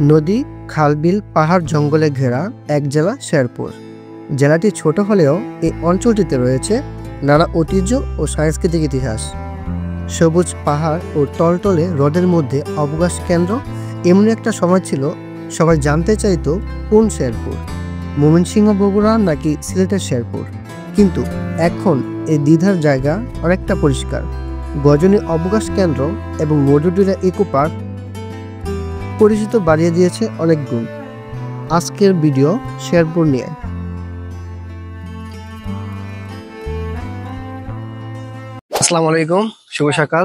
নদী, খাল-বিল, পাহাড় জঙ্গলে ঘেরা এক জেলা শেরপুর। জেলাটি ছোট হলেও এই অঞ্চলটিতে রয়েছে নানা ঐতিহ্য ও সাংস্কৃতিক ইতিহাস। সবুজ পাহাড় ও টলটলে হ্রদের মধ্যে অবকাশ কেন্দ্র। এমন একটা সময় ছিল সবাই জানতে চাইতো কোন শেরপুর, ময়মনসিংহ, বগুড়া নাকি সিলেটের শেরপুর। কিন্তু এখন এই দ্বিধার জায়গা অনেকটা পরিষ্কার। গজনী অবকাশ কেন্দ্র এবং মধুটিরা ইকো পার্ক পরিচিত বাড়িয়ে দিয়েছে অনেক গুণ। আজকের ভিডিও শেরপুর নিয়ে। আসসালামু আলাইকুম, শুভ সকাল।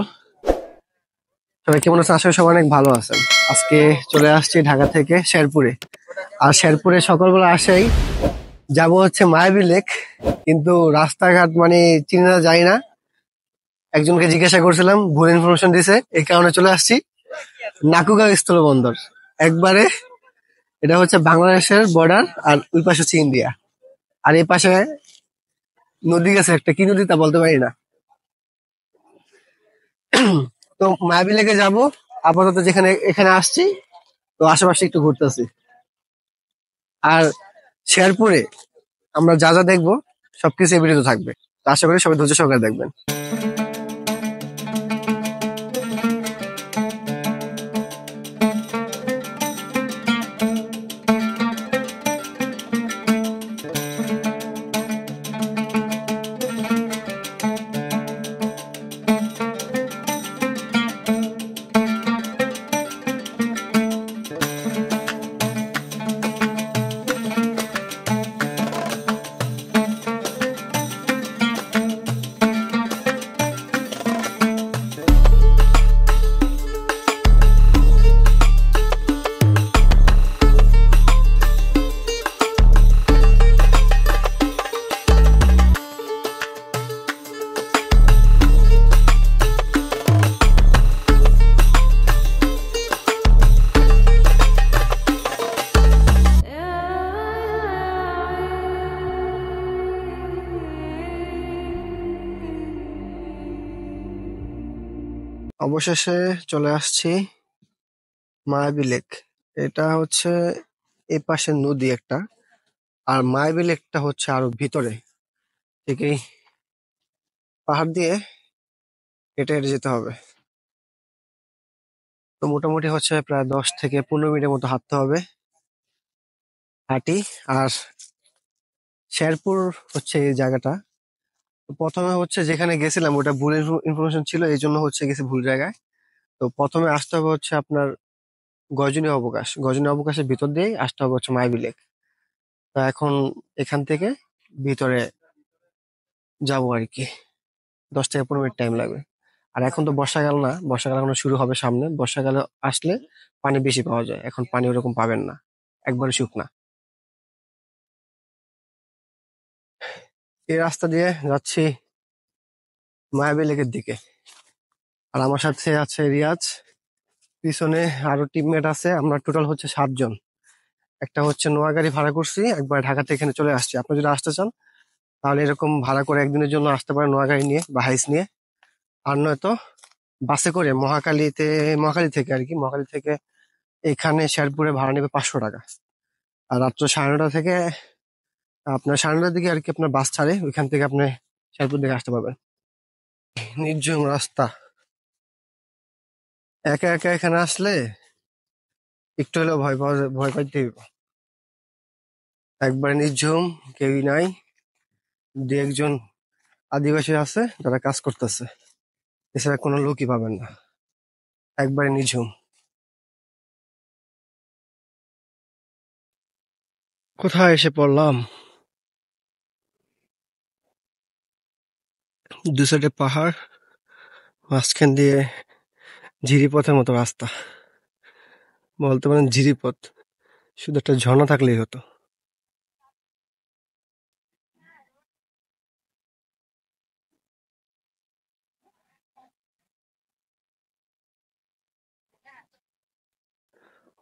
সবাই কেমন আছেন? আসলে সবাই অনেক ভালো আছেন। আজকে চলে আসছি ঢাকা থেকে শেরপুরে। আর শেরপুরে সকালবেলা আসেই যাব হচ্ছে মায়াবী লেক, কিন্তু রাস্তাঘাট চিনা যায় না। একজনকে জিজ্ঞাসা করছিলাম, ভুল ইনফরমেশন দিছে, এই কারণে চলে আসছি নাকুগাঁও স্থলবন্দর। একবারে এটা হচ্ছে বাংলাদেশের বর্ডার, আর ওই পাশে হচ্ছে ইন্ডিয়া, আর এই পাশে নদী গেছে একটা, কি নদী তা বলতে পারি না। তো মায়াবী লেকে যাবো আপাতত, যেখানে এখানে আসছি, তো আশেপাশে একটু ঘুরতেছি। আর শেরপুরে আমরা যা যা দেখবো সবকিছু এই ভিডিওতে থাকবে, তো আশা করি সবাই ধৈর্য সহকারে দেখবেন। অবশেষে চলে আসছি মায়াবী লেক। এটা হচ্ছে এই পাশে নদী একটা, আর মায়াবী লেকটা হচ্ছে আরো ভিতরে থেকেই পাহাড় দিয়ে হেঁটে হেঁটে যেতে হবে। তো মোটামুটি হচ্ছে প্রায় 10 থেকে 15 মিনিটের মতো হাঁটতে হবে, হাঁটি। আর শেরপুর হচ্ছে এই জায়গাটা। তো প্রথমে হচ্ছে যেখানে গেছিলাম ওটা ভুল ইনফরমেশন ছিল, এই জন্য হচ্ছে গেছি ভুল জায়গায়। তো প্রথমে আসতে হবে হচ্ছে আপনার গজনী অবকাশ, গজনী অবকাশের ভিতর দিয়েই আসতে হবে হচ্ছে মায়াবী লেক। তো এখন এখান থেকে ভিতরে যাবো আর কি, 10 থেকে 15 মিনিট টাইম লাগবে। আর এখন তো বর্ষাকাল না, বর্ষাকাল এখনো শুরু হবে সামনে। বর্ষাকালে আসলে পানি বেশি পাওয়া যায়, এখন পানি ওরকম পাবেন না, একবারে শুকনা। এই রাস্তা দিয়ে যাচ্ছি মায়াবী লেকের দিকে। আর আমার সাথে আছে রিয়াজ, পিছনে আরো টিমমেট আছে। আমরা টোটাল হচ্ছে 7 জন। একটা হচ্ছে নোয়া গাড়ি ভাড়া করছি, একবার ঢাকা থেকে এখানে চলে আসছি। আপনি যদি আসতে চান তাহলে এরকম ভাড়া করে একদিনের জন্য আসতে পারেন, নোয়া গাড়ি নিয়ে বা হাইস নিয়ে। আর নয়তো বাসে করে মহাখালী থেকে আর কি, মহাখালী থেকে এখানে শেরপুরে ভাড়া নেবে 500 টাকা। আর রাত্র 9:30 থেকে আপনার 9:30টার দিকে আর কি আপনার বাস ছাড়ে, ওইখান থেকে আপনি শেরপুর দিকে আসতে পারবেন। নির্জন রাস্তা, একা একা এখানে আসলে একটু হলেও ভয় পাইতে হইব। একবারে নির্ঝুম, কেউই নাই। 2-1 জন আদিবাসী আছে যারা কাজ করতেছে, এছাড়া কোনো লোকই পাবেন না, একবারে নিঝুম। কোথায় এসে পড়লাম! দু সাইডে পাহাড়, মাঝখান দিয়ে ঝিরিপথের মতো রাস্তা, বলতে পারেন ঝিরিপথ। শুধু একটা ঝর্ণা থাকলেই হতো।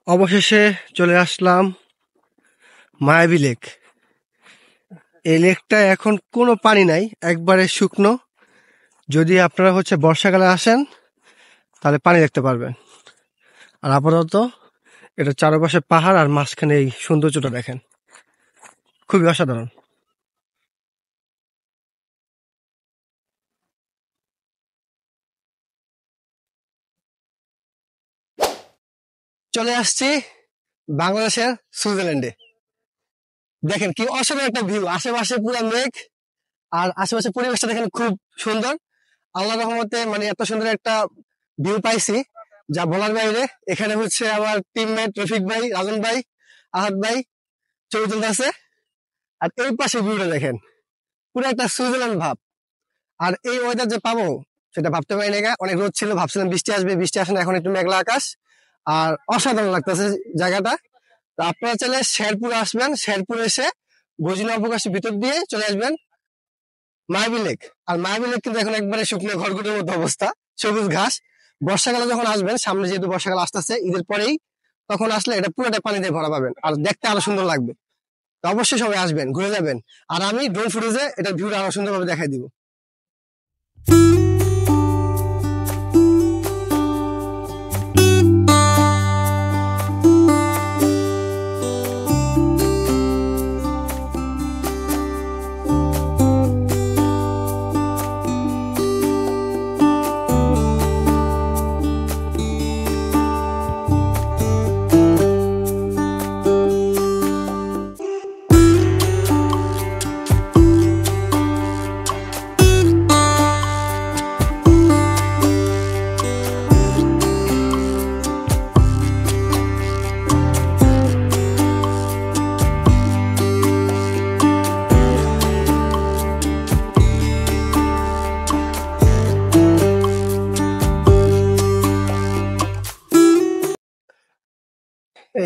অবশেষে চলে আসলাম মায়াবী লেক। এই লেকটা এখন কোনো পানি নাই, একবারে শুকনো। যদি আপনারা হচ্ছে বর্ষাকালে আসেন তাহলে পানি দেখতে পারবেন। আর আপাতত এটা চারপাশে পাহাড় আর মাঝখানে এই সৌন্দর্যটা দেখেন, খুবই অসাধারণ। চলে আসছি বাংলাদেশের সুইজারল্যান্ডে। দেখেন কি অসাধারণ একটা ভিউ, আশেপাশে পুরো মেঘ, আর আশেপাশে পরিবেশটা দেখেন খুব সুন্দর। আল্লাহ রহমতে মানে এত সুন্দর একটা ভিউ পাইছি যা বলার বাইরে। এখানে হচ্ছে আমার টিমমেট রফিক ভাই, রাজন ভাই, আহাদ ভাই ছবি তুলতেছে। আর এই পাশে ভিউটা দেখেন, পুরো একটা সুইজারল্যান্ড ভাব। আর এই ওয়েদার যে পাবো সেটা ভাবতে পারি না। অনেক রোদ ছিল, ভাবছিলাম বৃষ্টি আসবে, বৃষ্টি আসে না, এখন একটু মেঘলা আকাশ। আর অসাধারণ লাগতেছে জায়গাটা। তো আপনারা চাইলে শেরপুর আসবেন, শেরপুর এসে গজিনা অবকাশের ভিতর দিয়ে চলে আসবেন মায়াবী লেক। আর মায়াবী লেক কিন্তু এখন একবারে শুকনো ঘরঘটের মতো অবস্থা, সবুজ ঘাস। বর্ষাকালে যখন আসবেন, সামনে যেহেতু বর্ষাকাল আসতেছে ঈদের পরেই, তখন আসলে এটা পুরোটা পানিতে ভরা পাবেন আর দেখতে আরো সুন্দর লাগবে। তো অবশ্যই সবাই আসবেন, ঘুরে যাবেন। আর আমি ড্রোন ফুটেজে এটার ভিউটা আরো সুন্দরভাবে দেখাই দিব।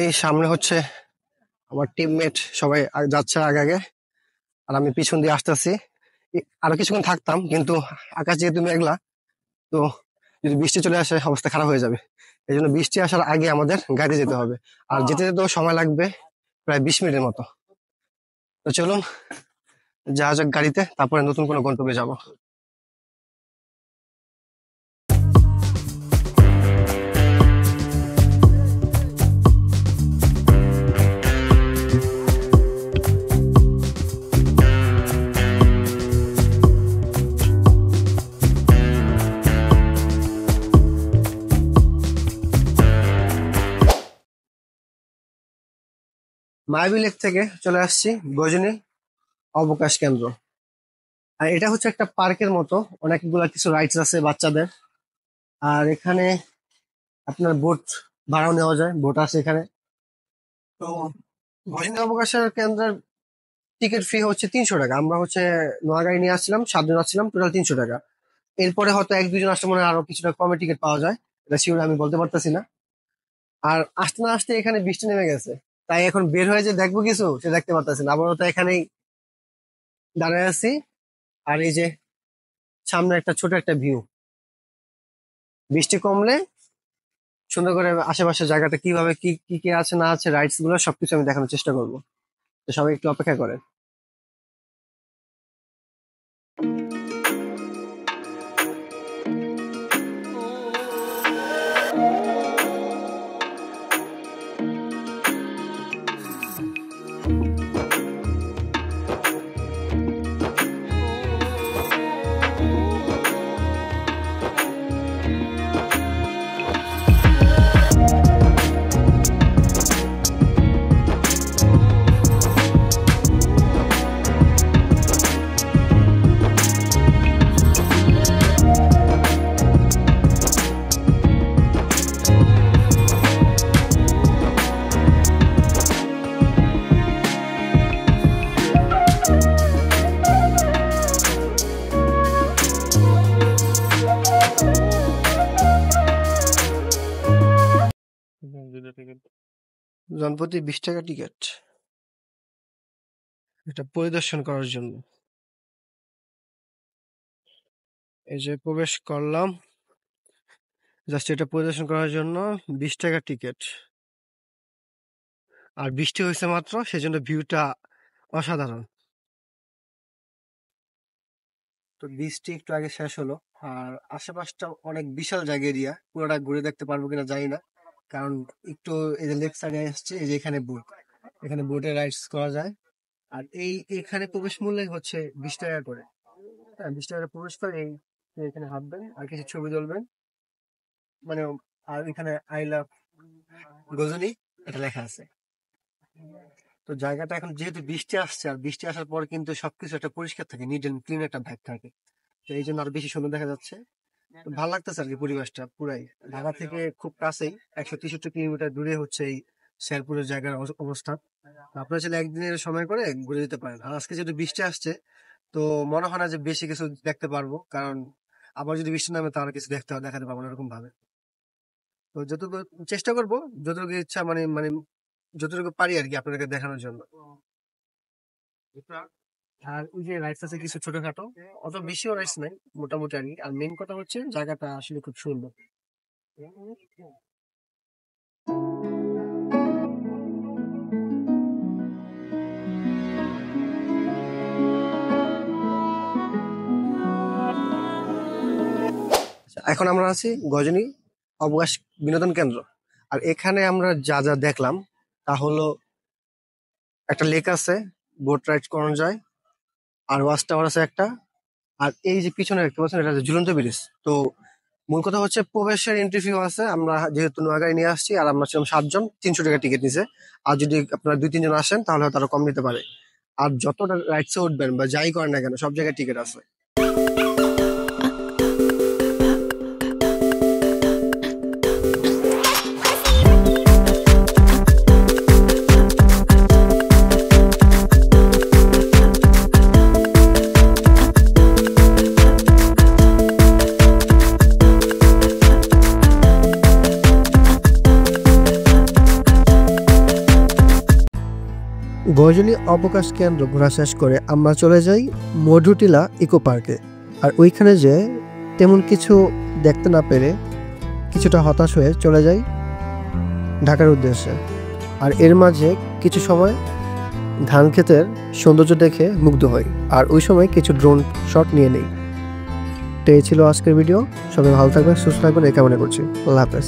এই সামনে হচ্ছে আমার টিমমেট সবাই যাচ্ছে আগে আগে, আর আমি পিছন দিয়ে আসতেছি। আরো কিছুক্ষণ থাকতাম, কিন্তু আকাশ যেহেতু মেঘলা, তো যদি বৃষ্টি চলে আসে অবস্থা খারাপ হয়ে যাবে। এই জন্য বৃষ্টি আসার আগে আমাদের গাড়ি যেতে হবে। আর যেতে যেতেও সময় লাগবে প্রায় 20 মিনিটের মতো। তো চলুন যাওয়া যাক গাড়িতে, তারপরে নতুন কোনো গন্তব্যে যাব। মায়াবী লেক থেকে চলে আসছি গজনী অবকাশ কেন্দ্র। আর এটা হচ্ছে একটা পার্কের মতো, অনেকগুলা কিছু রাইডস আছে বাচ্চাদের। আর এখানে আপনার বোট ভাড়াও নেওয়া যায়, বোট আছে এখানে। তো গজনী অবকাশের কেন্দ্রের টিকিট ফি হচ্ছে 300 টাকা। আমরা হচ্ছে নোয়াগাড়ি নিয়ে আসছিলাম, 7 জন আসছিলাম, টোটাল 300 টাকা। এরপরে হয়তো 1-2 জন আসলে মনে হয় আরো কিছুটা কমে টিকিট পাওয়া যায়, এটা শিওর আমি বলতে পারতেছি না। আর আসতে না আসতে এখানে বৃষ্টি নেমে গেছে, তাই এখন বের হয়ে যে দেখবো কিছু সে দেখতে পারতেছি না, আপাতত এখানেই দাঁড়ায় আছি। আর এই যে সামনে একটা ছোট একটা ভিউ, বৃষ্টি কমলে সুন্দর করে আশেপাশে জায়গাটা কিভাবে কি কি কি আছে না আছে, রাইডস গুলো সবকিছু আমি দেখানোর চেষ্টা করবো। তো সবাই একটু অপেক্ষা করেন। জনপ্রতি 20 টাকা টিকিট, এটা পরিদর্শন করার জন্য। এই যে প্রবেশ করলাম, জাস্ট এটা পরিদর্শন করার জন্য 20 টাকা টিকিট। আর বৃষ্টি হয়েছে মাত্র, সেজন্য ভিউটা অসাধারণ। তো বৃষ্টি একটু আগে শেষ হলো, আর আশেপাশটা অনেক বিশাল জায়গা এরিয়া, পুরোটা ঘুরে দেখতে পারবো কিনা জানি না। কারণ একটু এই যে লেক সাইডে আসছে, এই যে এখানে বোটে রাইডস করা যায়। আর এখানে প্রবেশ মূল্য হচ্ছে 20 টাকা করে। হ্যাঁ, 20 টাকা প্রবেশ করে এখানে হাঁটবেন আর কিছু ছবি তুলবেন, মানে আর এখানে আই লাভ গজনী এটা লেখা আছে। তো জায়গাটা এখন যেহেতু বৃষ্টি আসছে, আর বৃষ্টি আসার পর কিন্তু সবকিছু একটা পরিষ্কার থাকে, নিট এন্ড ক্লিন একটা ভাব থাকে, তো এই জন্য আরো বেশি সুন্দর দেখা যাচ্ছে। তো ভালো লাগতেছে আর কি, পরিবেশটা পুরাই ঢাকা থেকে খুব কাছেই, 163 কিলোমিটার দূরে হচ্ছে এই শেরপুরের জায়গার অবস্থান। তো আপনারা চাইলে একদিনের সময় করে ঘুরে যেতে পারেন। আর আজকে যেহেতু বৃষ্টি আসছে, তো মনে হয় না যে বেশি কিছু দেখতে পারবো, কারণ আবার যদি বৃষ্টি নামে তাহলে কিছু দেখাতে পারবো না এরকম ভাবে। তো যতটুকু চেষ্টা করবো, যতটুকু ইচ্ছা, মানে মানে যতটুকু পারি আর কি আপনাদেরকে দেখানোর জন্য। আর ওই যে রাইডস আছে কিছু ছোটখাটো, অত বেশিও রাইডস নাই, মোটামুটি আর কি। আর মেইন কথা হচ্ছে জায়গাটা আসলে খুব সুন্দর। এখন আমরা আছি গজনী অবকাশ বিনোদন কেন্দ্র। আর এখানে আমরা যা যা দেখলাম তা হলো, একটা লেক আছে, বোট রাইড করানো যায়, আর ওয়াচ টাওয়ার আছে একটা, আর এই যে পিছনে দেখতে পাচ্ছেন এটা হচ্ছে ঝুলন্ত ব্রিজ। তো মূল কথা হচ্ছে প্রবেশের এন্ট্রি ফি আছে। আমরা যেহেতু নোয়াগাড়ি নিয়ে আসছি, আর আমরা ছিলাম 7 জন, 300 টাকা টিকিট নিছে। আর যদি আপনারা 2-3 জন আসেন তাহলে হয়তো আরো কম নিতে পারে। আর যতটা রাইডসে উঠবেন বা যাই করেন না কেন, সব জায়গায় টিকিট আছে। গজনী অবকাশ কেন্দ্র ঘোরা শেষ করে আমরা চলে যাই মধুটিলা ইকো পার্কে। আর ওইখানে যে তেমন কিছু দেখতে না পেরে কিছুটা হতাশ হয়ে চলে যাই ঢাকার উদ্দেশ্যে। আর এর মাঝে কিছু সময় ধান ক্ষেতের সৌন্দর্য দেখে মুগ্ধ হই, আর ওই সময় কিছু ড্রোন শট নিয়ে নেই। তো এই ছিল আজকের ভিডিও। সবাই ভালো থাকবেন, সুস্থ থাকবেন, এই কামনা করছি। আল্লাহ হাফেজ।